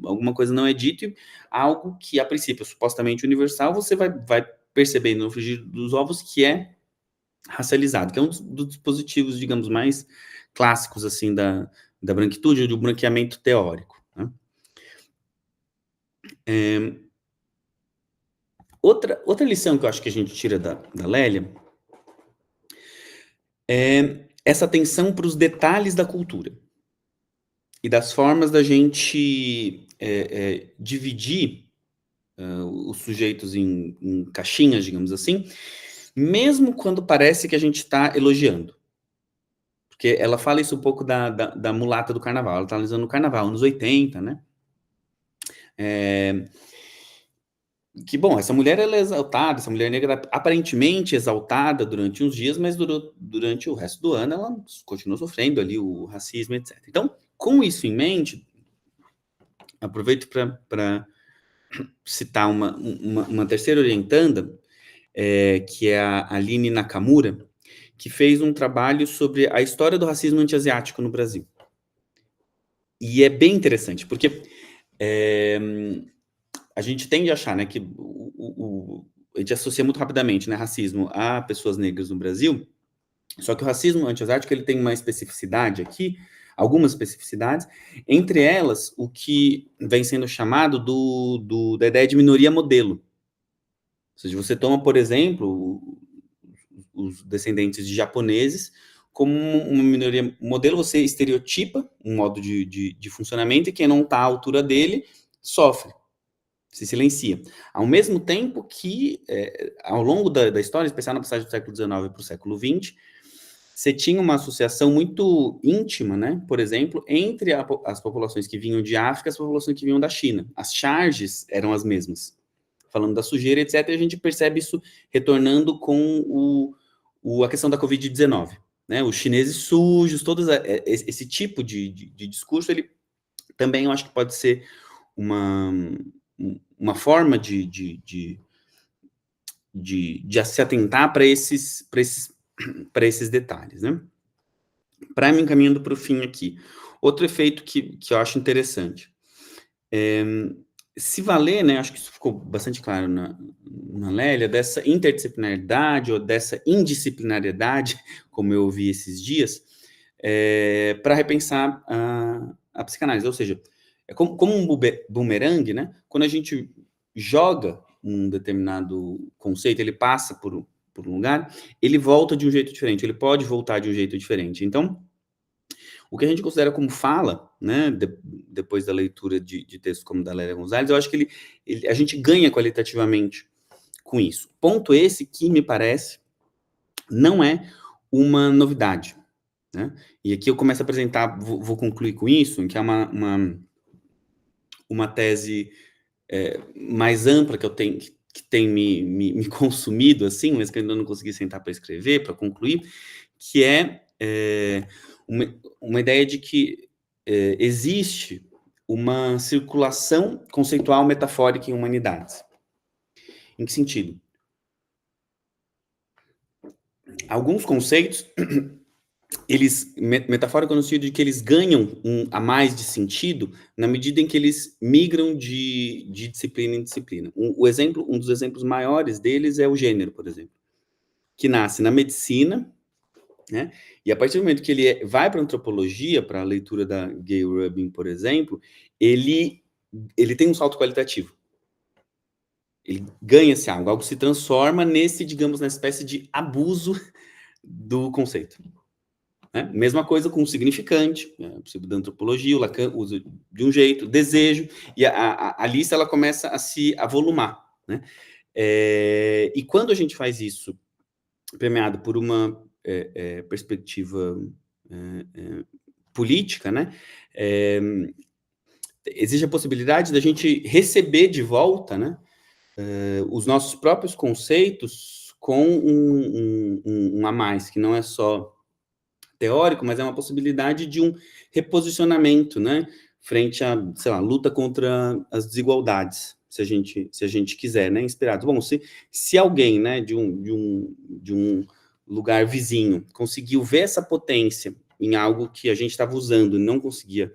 Speaker 3: Alguma coisa não é dito e algo que, a princípio, é supostamente universal, você vai percebendo no frigir dos ovos que é racializado, que é um dos dispositivos, digamos, mais clássicos, assim, da branquitude, do branqueamento teórico, né? Outra lição que eu acho que a gente tira da Lélia é essa atenção para os detalhes da cultura e das formas da gente dividir os sujeitos em caixinhas, digamos assim, mesmo quando parece que a gente está elogiando. Porque ela fala isso um pouco da mulata do carnaval, ela está analisando o carnaval, anos 80, né? Que, bom, essa mulher ela é exaltada, essa mulher negra aparentemente exaltada durante uns dias, mas durante o resto do ano ela continua sofrendo ali o racismo, etc. Então, com isso em mente, aproveito para citar uma terceira orientanda, que é a Aline Nakamura, que fez um trabalho sobre a história do racismo anti-asiático no Brasil. E é bem interessante, porque a gente tende a achar, né, que a gente associa muito rapidamente, né, racismo a pessoas negras no Brasil, só que o racismo anti-asiático, ele tem uma especificidade aqui, algumas especificidades, entre elas, o que vem sendo chamado da ideia de minoria modelo. Ou seja, você toma, por exemplo, os descendentes de japoneses como uma minoria modelo, você estereotipa um modo de funcionamento e quem não está à altura dele sofre, se silencia. Ao mesmo tempo que, ao longo da história, especialmente na passagem do século XIX para o século XX, você tinha uma associação muito íntima, né, por exemplo, entre as populações que vinham de África e as populações que vinham da China. As charges eram as mesmas. Falando da sujeira, etc., e a gente percebe isso retornando com a questão da Covid-19. Né? Os chineses sujos, esse tipo de discurso, ele também eu acho que pode ser uma forma de se atentar para esses detalhes. Né? Para me encaminhando para o fim aqui, outro efeito que eu acho interessante. Se valer, né, acho que isso ficou bastante claro na Lélia, dessa interdisciplinaridade ou dessa indisciplinariedade, como eu ouvi esses dias, para repensar a psicanálise. Ou seja, é como um bumerangue, né? Quando a gente joga um determinado conceito, ele passa por um lugar, ele volta de um jeito diferente, ele pode voltar de um jeito diferente. Então, o que a gente considera como fala, né, depois da leitura de textos como da Lélia Gonzalez, eu acho que a gente ganha qualitativamente com isso. Ponto esse que, me parece, não é uma novidade. Né? E aqui eu começo a apresentar, vou concluir com isso, que é uma tese mais ampla que eu tenho, que tem me consumido, assim, mas que eu ainda não consegui sentar para escrever, para concluir, que é uma ideia de que existe uma circulação conceitual metafórica em humanidades. Em que sentido? Alguns conceitos, eles, metafórico no sentido de que eles ganham a mais de sentido na medida em que eles migram de disciplina em disciplina. Um dos exemplos maiores deles é o gênero, por exemplo, que nasce na medicina, né? E a partir do momento que ele vai para a antropologia, para a leitura da Gay Rubin, por exemplo, ele tem um salto qualitativo. Ele ganha-se algo se transforma digamos, nessa espécie de abuso do conceito. Né? Mesma coisa com o significante, né? Possível da antropologia, o Lacan usa de um jeito, desejo, e a lista ela começa a se avolumar. Né? E quando a gente faz isso, permeado por uma perspectiva política, né? Existe a possibilidade da gente receber de volta, né, os nossos próprios conceitos com um a mais, que não é só teórico, mas é uma possibilidade de um reposicionamento, né, frente à, sei lá, luta contra as desigualdades, se a gente quiser, né, inspirado. Bom, se alguém, né, de um lugar vizinho conseguiu ver essa potência em algo que a gente estava usando e não conseguia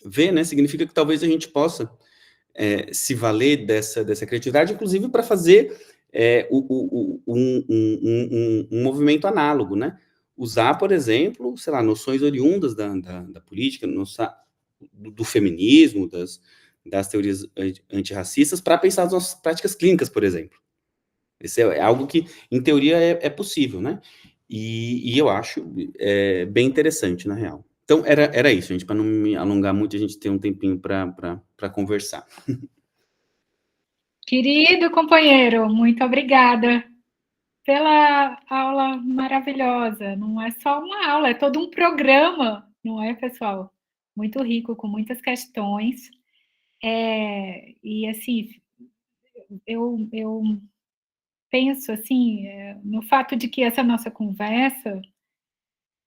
Speaker 3: ver, né, significa que talvez a gente possa se valer dessa criatividade, inclusive para fazer um movimento análogo, né? Usar, por exemplo, sei lá, noções oriundas da política, do feminismo, das teorias antirracistas, para pensar as nossas práticas clínicas, por exemplo. Isso é algo que, em teoria, é possível, né? E eu acho bem interessante, na real. Então, era isso, gente, para não me alongar muito, a gente ter um tempinho para conversar.
Speaker 1: Querido companheiro, muito obrigada pela aula maravilhosa. Não é só uma aula, é todo um programa, não é, pessoal? Muito rico, com muitas questões. E, assim, eu penso, assim, no fato de que essa nossa conversa,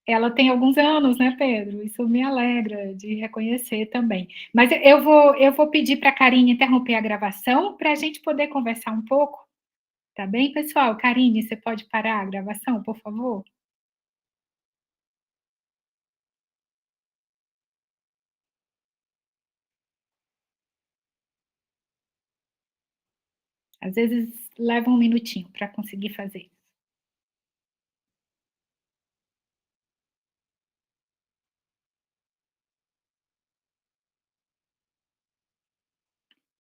Speaker 1: ela tem alguns anos, né, Pedro? Isso me alegra de reconhecer também. Mas eu vou pedir para a Karine interromper a gravação para a gente poder conversar um pouco. Tá bem, pessoal? Karine, você pode parar a gravação, por favor? Às vezes leva um minutinho para conseguir fazer.